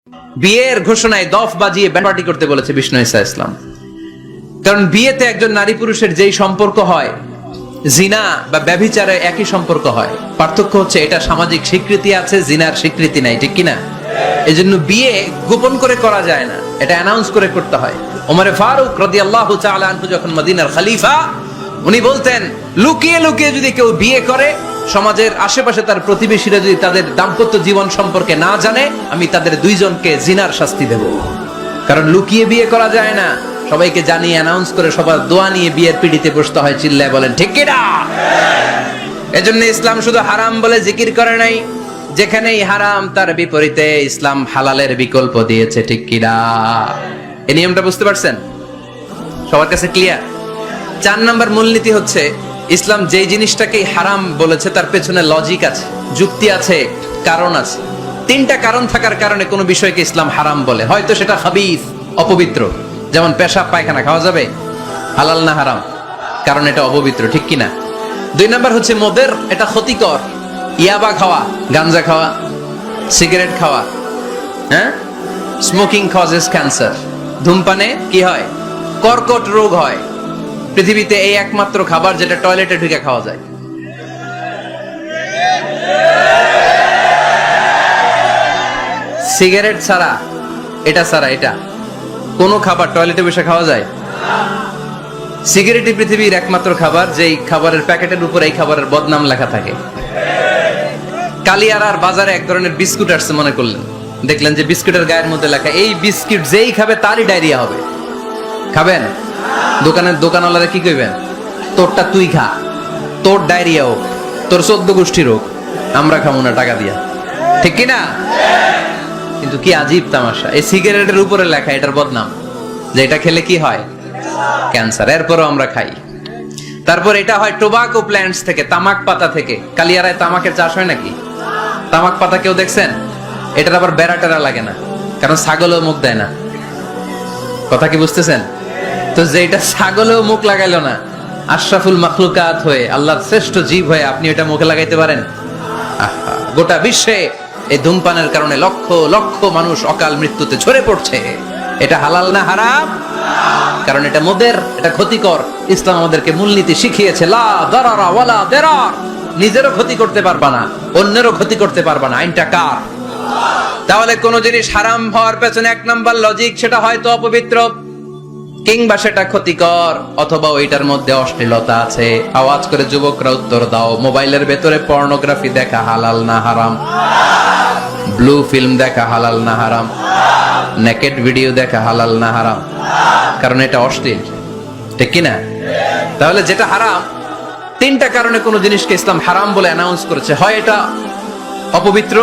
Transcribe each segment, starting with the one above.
বিয়ের ঘোষণায় দফ বাজিয়ে ব্যান্ড পার্টি করতে বলেছে বিষ্ণু ঈসা ইসলাম। কারণ বিয়েতে একজন নারী পুরুষের যেই সম্পর্ক হয়, জিনা বা ব্যভিচারে একই সম্পর্ক হয়। পার্থক্য হচ্ছে এটা সামাজিক স্বীকৃতি আছে, জিনার স্বীকৃতি নাই, ঠিক কিনা? এজন্য বিয়ে গোপন করে করা যায় না, এটা অ্যানাউন্স করে করতে হয়। ওমর ফারুক রাদিয়াল্লাহু তাআলা আনহু যখন মদিনার খলিফা, উনি বলতেন লুকিয়ে লুকিয়ে যদি কেউ বিয়ে করে, সমাজের আশেপাশে তার প্রতিবেশীরা যদি তাদের দাম্পত্য জীবন সম্পর্কে না জানে, আমি তাদের দুইজনকে জিনার শাস্তি দেব। কারণ লুকিয়ে বিয়ে করা যায় না, সবাইকে জানিয়ে অ্যানাউন্স করে সবার দোয়া নিয়ে বিয়ের পিড়িতে বসতে হয়। চিল্লায় বলেন ঠিক কিনা? এজন্য ইসলাম শুধু হারাম বলে জিকির করে নাই, যেখানেই হারাম তার বিপরীতে ইসলাম হালালের বিকল্প দিয়েছে, ঠিক কিনা? এই নিয়মটা বুঝতে পারছেন? সবার কাছে ক্লিয়ার? 4 নাম্বার মূলনীতি হচ্ছে, ইসলাম যেই জিনিসটাকেই হারাম বলেছে তার পেছনে লজিক আছে, যুক্তি আছে, কারণ আছে। 3টা কারণ থাকার কারণে কোনো বিষয়কে ইসলাম হারাম বলে। হয়তো সেটা খাবিস, অপবিত্র, যেমন পেশাব পায়খানা খাওয়া যাবে, হালাল না হারাম? কারণ এটা অপবিত্র, ঠিক কিনা? 2 নাম্বার হচ্ছে মোদের, এটা ক্ষতিকর। ইয়াবা খাওয়া, গাঞ্জা খাওয়া, সিগারেট খাওয়া, হ্যাঁ, স্মোকিং কজেস ক্যান্সার। ধূমপানে কি হয়? কর্কট রোগ হয়। পৃথিবীতে এই একমাত্র খাবার যেটা টয়লেটে ঢুকে খাওয়া যায়। সিগারেট ছাড়া, এটা ছাড়া, এটা কোন খাবার টয়লেটে বসে খাওয়া যায়? সিগারেটই পৃথিবীর একমাত্র খাবার যেই খাবারের প্যাকেটের উপর এই খাবারের বদনাম লেখা থাকে। কালিয়ারার বাজারে এক ধরনের বিস্কুট আসছে মনে করলেন, দেখলেন যে বিস্কুটের গায়ের মধ্যে লেখা এই বিস্কুট যেই খাবে তারই ডায়রিয়া হবে। খাবেন? দোকানের দোকানওয়ালারা কি কইবেন? তোরটা তুই খা, তোর ডায়রিয়া হোক, তোর 14 গোষ্ঠীর হোক, আমরা খাবো না টাকা দিয়া, ঠিক কিনা? কিন্তু কি আজীব তামাশা, এই সিগারেটের উপরে লেখা এটার বদনাম, যে এটা খেলে কি হয়? ক্যান্সার। এরপরও আমরা খাই। তারপর এটা হয় টোবাকো প্ল্যান্টস থেকে, তামাক পাতা থেকে। কালিয়ারায় তামাকের চাষ হয় নাকি? তামাক পাতা কেউ দেখছেন? এটার আবার বেড়া টেরা লাগে না, কারণ ছাগলও মুখ দেয় না। কথা কি বুঝতেছেন? তো যেটা ছাগলেও মুখ লাগাইলো না, আশরাফুল মাখলুকাত হয়ে, আল্লাহর শ্রেষ্ঠ জীব হয়ে আপনি এটা মুখে লাগাইতে পারেন? গোটা বিশ্বে এই ধূমপানের কারণে লক্ষ লক্ষ মানুষ অকাল মৃত্যুতে ঝরে পড়ছে। এটা হালাল না হারাম? কারণ এটা মোদের, এটা ক্ষতিকর। ইসলাম আমাদেরকে মূলনীতি শিখিয়েছে, লা দারারা ওয়ালা দিরার। নিজেরও ক্ষতি করতে পারবা না, অন্যেরও ক্ষতি করতে পারবা না। আইনটা কার? তাহলে কোন জিনিস হারাম হওয়ার পেছনে 1 নাম্বার লজিক, সেটা হয়তো অপবিত্র, কিংবা সেটা ক্ষতিকর, অথবা ওইটার মধ্যে অশ্লীলতা আছে। আওয়াজ করে যুবকরা উত্তর দাও, মোবাইলের ভেতরে পর্নোগ্রাফি দেখা হালাল না হারাম? ব্লু ফিল্ম দেখা হালাল না হারাম? নেকেড ভিডিও দেখা হালাল না হারাম? কারণ এটা অশ্লীল, ঠিক কিনা? তাহলে যেটা হারাম, 3টা কারণে কোন জিনিসকে ইসলাম হারাম বলে অ্যানাউন্স করেছে। হয় এটা অপবিত্র,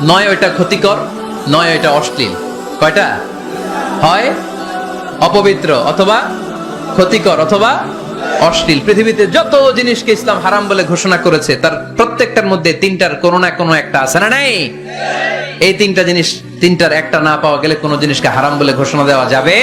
নয় এটা ক্ষতিকর, নয় এটা অশ্লীল। কয়টা? হয় অপবিত্র, অথবা ক্ষতিকর, অথবা অশ্লীল। পৃথিবীতে যত জিনিসকে ইসলাম হারাম বলে ঘোষণা করেছে তার প্রত্যেকটার মধ্যে 3টার কোনো না কোনো একটা আছে না নাই? এই 3টা জিনিস, 3টার একটা না পাওয়া গেলে কোনো জিনিসকে হারাম বলে ঘোষণা দেওয়া যাবে